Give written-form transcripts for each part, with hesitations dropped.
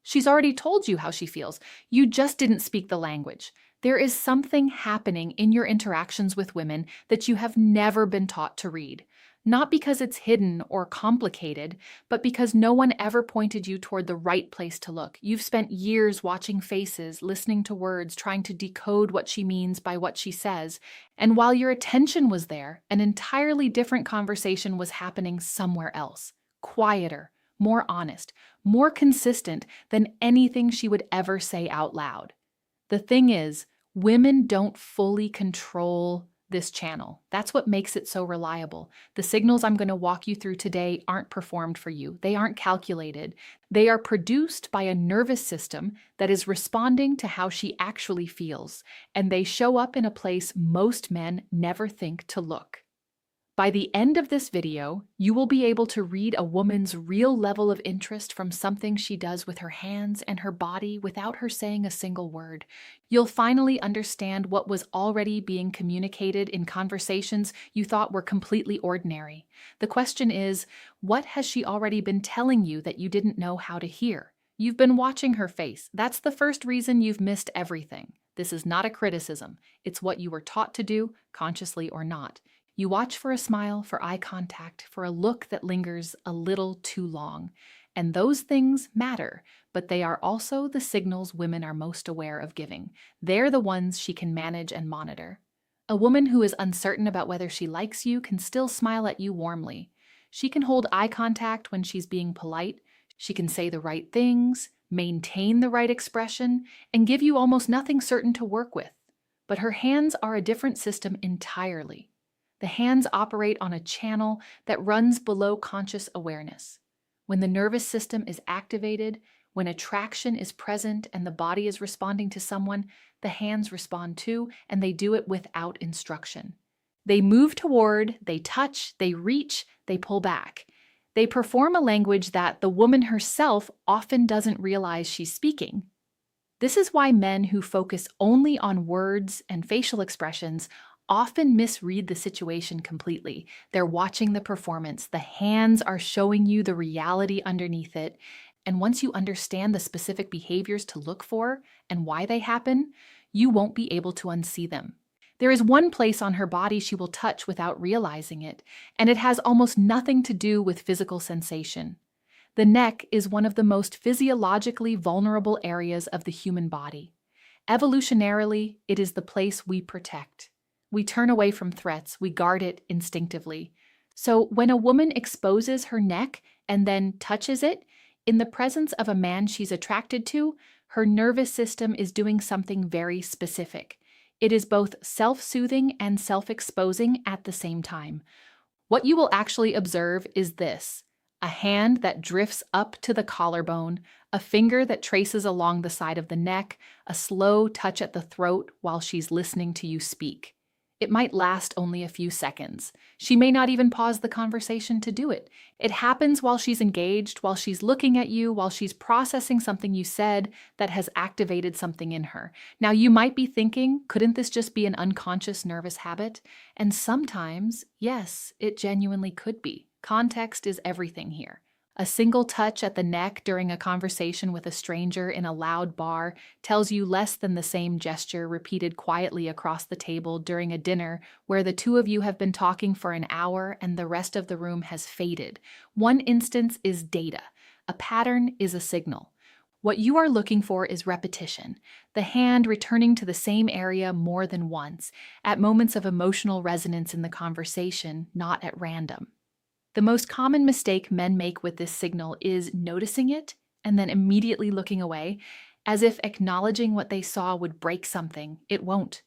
She's already told you how she feels. You just didn't speak the language. There is something happening in your interactions with women that you have never been taught to read. Not because it's hidden or complicated, but because no one ever pointed you toward the right place to look. You've spent years watching faces, listening to words, trying to decode what she means by what she says. And while your attention was there, an entirely different conversation was happening somewhere else. Quieter, more honest, more consistent than anything she would ever say out loud. The thing is, women don't fully control this channel. That's what makes it so reliable. The signals I'm going to walk you through today aren't performed for you. They aren't calculated. They are produced by a nervous system that is responding to how she actually feels, and they show up in a place most men never think to look. By the end of this video, you will be able to read a woman's real level of interest from something she does with her hands and her body without her saying a single word. You'll finally understand what was already being communicated in conversations you thought were completely ordinary. The question is, what has she already been telling you that you didn't know how to hear? You've been watching her face. That's the first reason you've missed everything. This is not a criticism. It's what you were taught to do, consciously or not. You watch for a smile, for eye contact, for a look that lingers a little too long. And those things matter, but they are also the signals women are most aware of giving. They're the ones she can manage and monitor. A woman who is uncertain about whether she likes you can still smile at you warmly. She can hold eye contact when she's being polite. She can say the right things, maintain the right expression, and give you almost nothing certain to work with. But her hands are a different system entirely. The hands operate on a channel that runs below conscious awareness. When the nervous system is activated, when attraction is present and the body is responding to someone, the hands respond too, and they do it without instruction. They move toward, they touch, they reach, they pull back. They perform a language that the woman herself often doesn't realize she's speaking. This is why men who focus only on words and facial expressions often misread the situation completely. They're watching the performance. The hands are showing you the reality underneath it. And once you understand the specific behaviors to look for and why they happen, you won't be able to unsee them. There is one place on her body she will touch without realizing it, and it has almost nothing to do with physical sensation. The neck is one of the most physiologically vulnerable areas of the human body. Evolutionarily, it is the place we protect. We turn away from threats, we guard it instinctively. So when a woman exposes her neck and then touches it, in the presence of a man she's attracted to, her nervous system is doing something very specific. It is both self-soothing and self-exposing at the same time. What you will actually observe is this: a hand that drifts up to the collarbone, a finger that traces along the side of the neck, a slow touch at the throat while she's listening to you speak. It might last only a few seconds. She may not even pause the conversation to do it. It happens while she's engaged, while she's looking at you, while she's processing something you said that has activated something in her. Now, you might be thinking, couldn't this just be an unconscious nervous habit? And sometimes, yes, it genuinely could be. Context is everything here. A single touch at the neck during a conversation with a stranger in a loud bar tells you less than the same gesture repeated quietly across the table during a dinner where the two of you have been talking for an hour and the rest of the room has faded. One instance is data. A pattern is a signal. What you are looking for is repetition, the hand returning to the same area more than once, at moments of emotional resonance in the conversation, not at random. The most common mistake men make with this signal is noticing it and then immediately looking away, as if acknowledging what they saw would break something. It won't.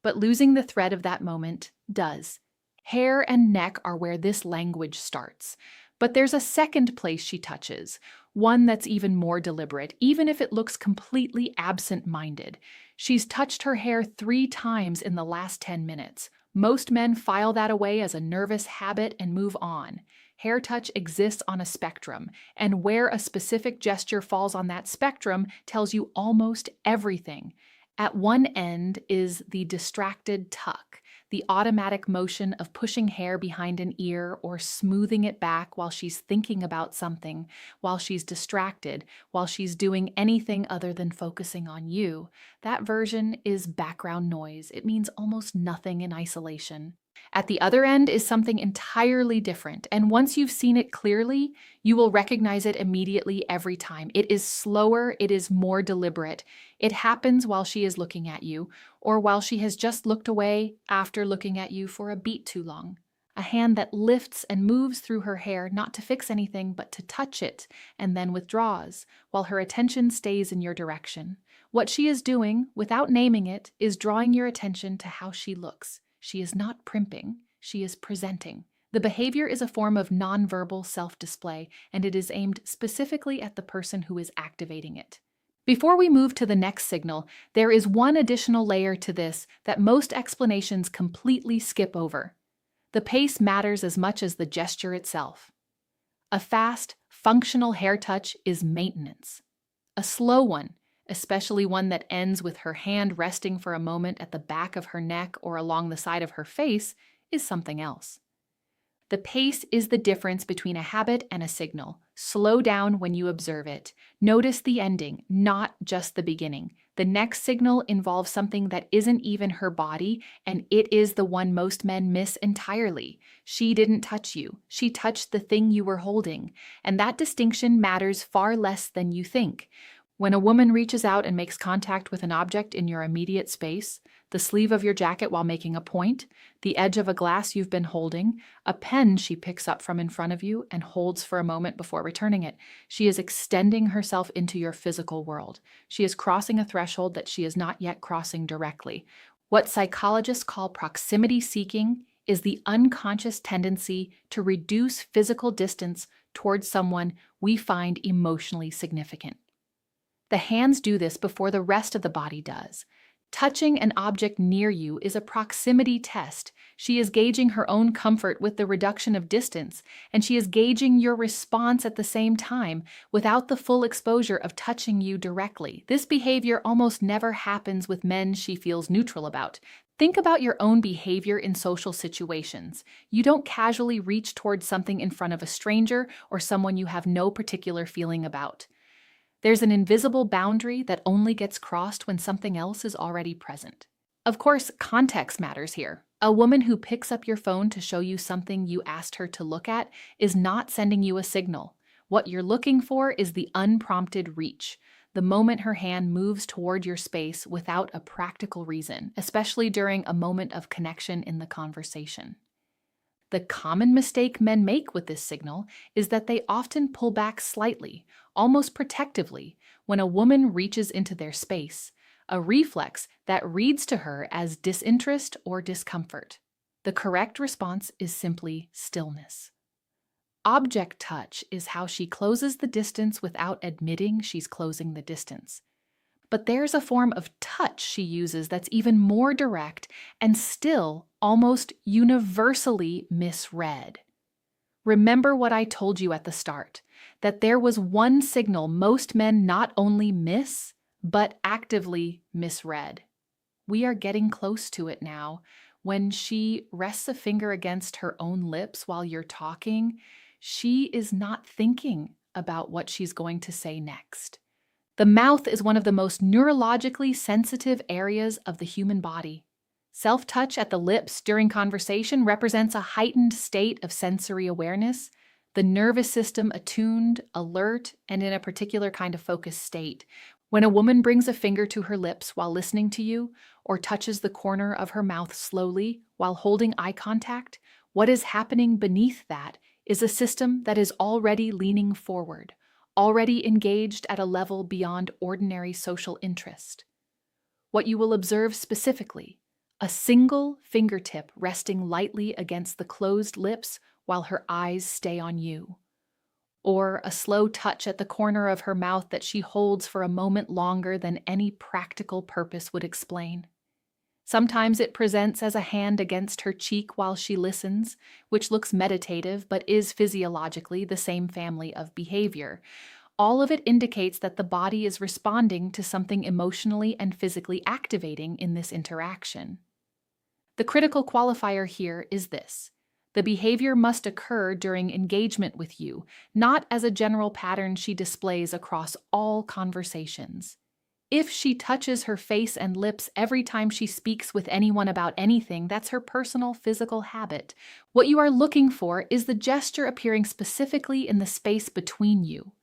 But losing the thread of that moment does. Hair and neck are where this language starts. But there's a second place she touches, one that's even more deliberate, even if it looks completely absent-minded. She's touched her hair 3 times in the last 10 minutes. Most men file that away as a nervous habit and move on. Hair touch exists on a spectrum, and where a specific gesture falls on that spectrum tells you almost everything. At one end is the distracted tuck, the automatic motion of pushing hair behind an ear or smoothing it back while she's thinking about something, while she's distracted, while she's doing anything other than focusing on you, that version is background noise. It means almost nothing in isolation. At the other end is something entirely different, and once you've seen it clearly, you will recognize it immediately every time. It is slower, it is more deliberate. It happens while she is looking at you, or while she has just looked away after looking at you for a beat too long. A hand that lifts and moves through her hair not to fix anything but to touch it, and then withdraws, while her attention stays in your direction. What she is doing, without naming it, is drawing your attention to how she looks. She is not primping, she is presenting. The behavior is a form of nonverbal self-display, and it is aimed specifically at the person who is activating it. Before we move to the next signal, there is one additional layer to this that most explanations completely skip over. The pace matters as much as the gesture itself. A fast, functional hair touch is maintenance. A slow one, especially one that ends with her hand resting for a moment at the back of her neck or along the side of her face, is something else. The pace is the difference between a habit and a signal. Slow down when you observe it. Notice the ending, not just the beginning. The next signal involves something that isn't even her body, and it is the one most men miss entirely. She didn't touch you. She touched the thing you were holding, and that distinction matters far less than you think. When a woman reaches out and makes contact with an object in your immediate space, the sleeve of your jacket while making a point, the edge of a glass you've been holding, a pen she picks up from in front of you and holds for a moment before returning it, she is extending herself into your physical world. She is crossing a threshold that she is not yet crossing directly. What psychologists call proximity seeking is the unconscious tendency to reduce physical distance towards someone we find emotionally significant. The hands do this before the rest of the body does. Touching an object near you is a proximity test. She is gauging her own comfort with the reduction of distance, and she is gauging your response at the same time without the full exposure of touching you directly. This behavior almost never happens with men she feels neutral about. Think about your own behavior in social situations. You don't casually reach towards something in front of a stranger or someone you have no particular feeling about. There's an invisible boundary that only gets crossed when something else is already present. Of course, context matters here. A woman who picks up your phone to show you something you asked her to look at is not sending you a signal. What you're looking for is the unprompted reach, the moment her hand moves toward your space without a practical reason, especially during a moment of connection in the conversation. The common mistake men make with this signal is that they often pull back slightly, almost protectively, when a woman reaches into their space, a reflex that reads to her as disinterest or discomfort. The correct response is simply stillness. Object touch is how she closes the distance without admitting she's closing the distance. But there's a form of touch she uses that's even more direct and still almost universally misread. Remember what I told you at the start, that there was one signal most men not only miss, but actively misread. We are getting close to it now. When she rests a finger against her own lips while you're talking, she is not thinking about what she's going to say next. The mouth is one of the most neurologically sensitive areas of the human body. Self-touch at the lips during conversation represents a heightened state of sensory awareness, the nervous system attuned, alert, and in a particular kind of focused state. When a woman brings a finger to her lips while listening to you, or touches the corner of her mouth slowly while holding eye contact, what is happening beneath that is a system that is already leaning forward, already engaged at a level beyond ordinary social interest. What you will observe specifically, a single fingertip resting lightly against the closed lips while her eyes stay on you. Or a slow touch at the corner of her mouth that she holds for a moment longer than any practical purpose would explain. Sometimes it presents as a hand against her cheek while she listens, which looks meditative but is physiologically the same family of behavior. All of it indicates that the body is responding to something emotionally and physically activating in this interaction. The critical qualifier here is this: the behavior must occur during engagement with you, not as a general pattern she displays across all conversations. If she touches her face and lips every time she speaks with anyone about anything, that's her personal physical habit. What you are looking for is the gesture appearing specifically in the space between you.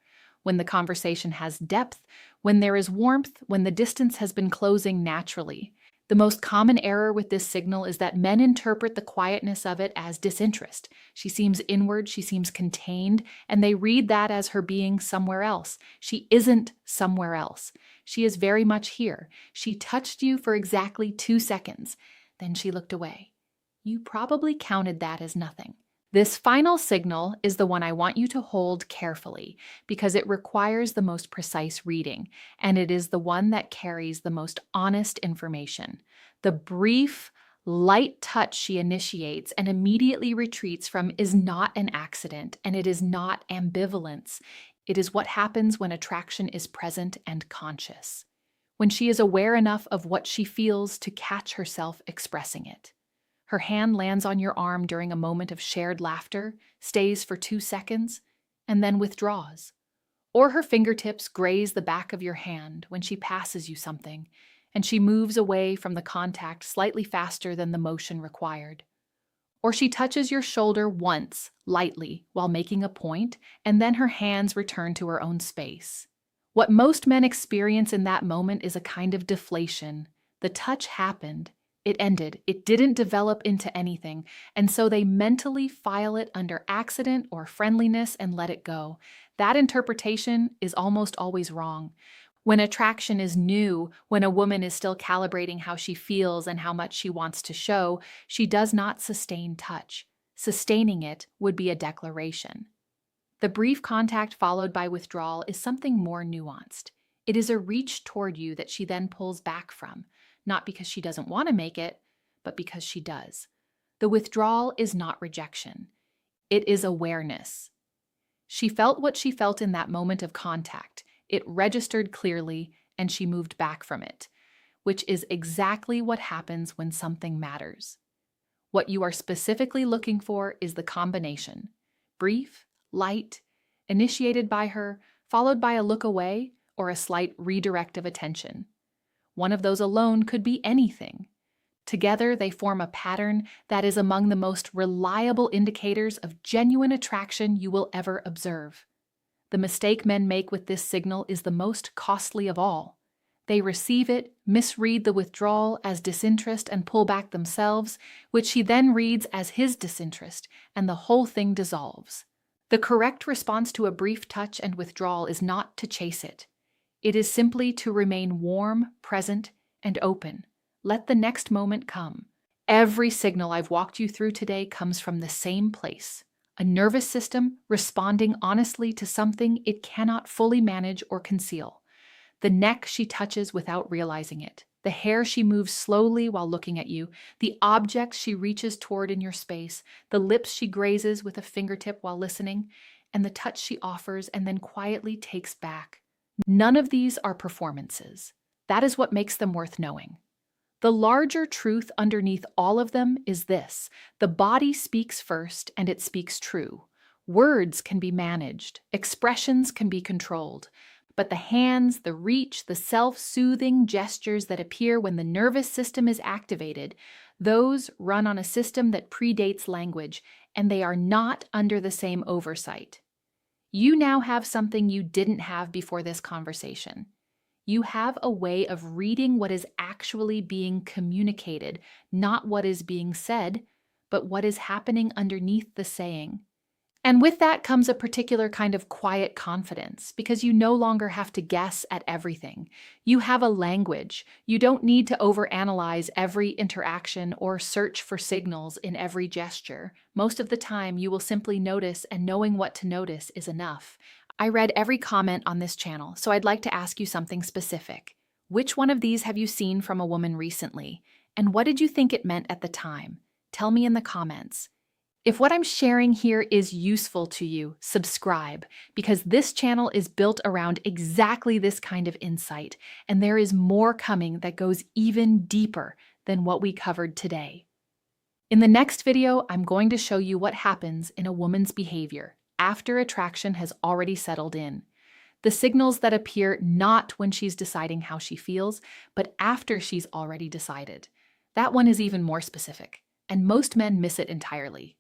When the conversation has depth, when there is warmth, when the distance has been closing naturally. The most common error with this signal is that men interpret the quietness of it as disinterest. She seems inward, she seems contained, and they read that as her being somewhere else. She isn't somewhere else. She is very much here. She touched you for exactly 2 seconds. Then she looked away. You probably counted that as nothing. This final signal is the one I want you to hold carefully because it requires the most precise reading, and it is the one that carries the most honest information. The brief, light touch she initiates and immediately retreats from is not an accident, and it is not ambivalence. It is what happens when attraction is present and conscious, when she is aware enough of what she feels to catch herself expressing it. Her hand lands on your arm during a moment of shared laughter, stays for 2 seconds, and then withdraws. Or her fingertips graze the back of your hand when she passes you something, and she moves away from the contact slightly faster than the motion required. Or she touches your shoulder once, lightly, while making a point, and then her hands return to her own space. What most men experience in that moment is a kind of deflation. The touch happened. It ended. It didn't develop into anything, and so they mentally file it under accident or friendliness and let it go. That interpretation is almost always wrong. When attraction is new, when a woman is still calibrating how she feels and how much she wants to show, she does not sustain touch. Sustaining it would be a declaration. The brief contact followed by withdrawal is something more nuanced. It is a reach toward you that she then pulls back from, not because she doesn't want to make it, but because she does. The withdrawal is not rejection. It is awareness. She felt what she felt in that moment of contact. It registered clearly, and she moved back from it, which is exactly what happens when something matters. What you are specifically looking for is the combination: brief, light, initiated by her, followed by a look away or a slight redirect of attention. One of those alone could be anything. Together, they form a pattern that is among the most reliable indicators of genuine attraction you will ever observe. The mistake men make with this signal is the most costly of all. They receive it, misread the withdrawal as disinterest and pull back themselves, which he then reads as his disinterest, and the whole thing dissolves. The correct response to a brief touch and withdrawal is not to chase it. It is simply to remain warm, present, and open. Let the next moment come. Every signal I've walked you through today comes from the same place: a nervous system responding honestly to something it cannot fully manage or conceal. The neck she touches without realizing it, the hair she moves slowly while looking at you, the objects she reaches toward in your space, the lips she grazes with a fingertip while listening, and the touch she offers and then quietly takes back. None of these are performances. That is what makes them worth knowing. The larger truth underneath all of them is this: the body speaks first, and it speaks true. Words can be managed, expressions can be controlled, but the hands, the reach, the self-soothing gestures that appear when the nervous system is activated, those run on a system that predates language, and they are not under the same oversight. You now have something you didn't have before this conversation. You have a way of reading what is actually being communicated, not what is being said, but what is happening underneath the saying. And with that comes a particular kind of quiet confidence, because you no longer have to guess at everything. You have a language. You don't need to overanalyze every interaction or search for signals in every gesture. Most of the time, you will simply notice, and knowing what to notice is enough. I read every comment on this channel, so I'd like to ask you something specific. Which one of these have you seen from a woman recently? And what did you think it meant at the time? Tell me in the comments. If what I'm sharing here is useful to you, subscribe, because this channel is built around exactly this kind of insight, and there is more coming that goes even deeper than what we covered today. In the next video, I'm going to show you what happens in a woman's behavior after attraction has already settled in. The signals that appear not when she's deciding how she feels, but after she's already decided. That one is even more specific, and most men miss it entirely.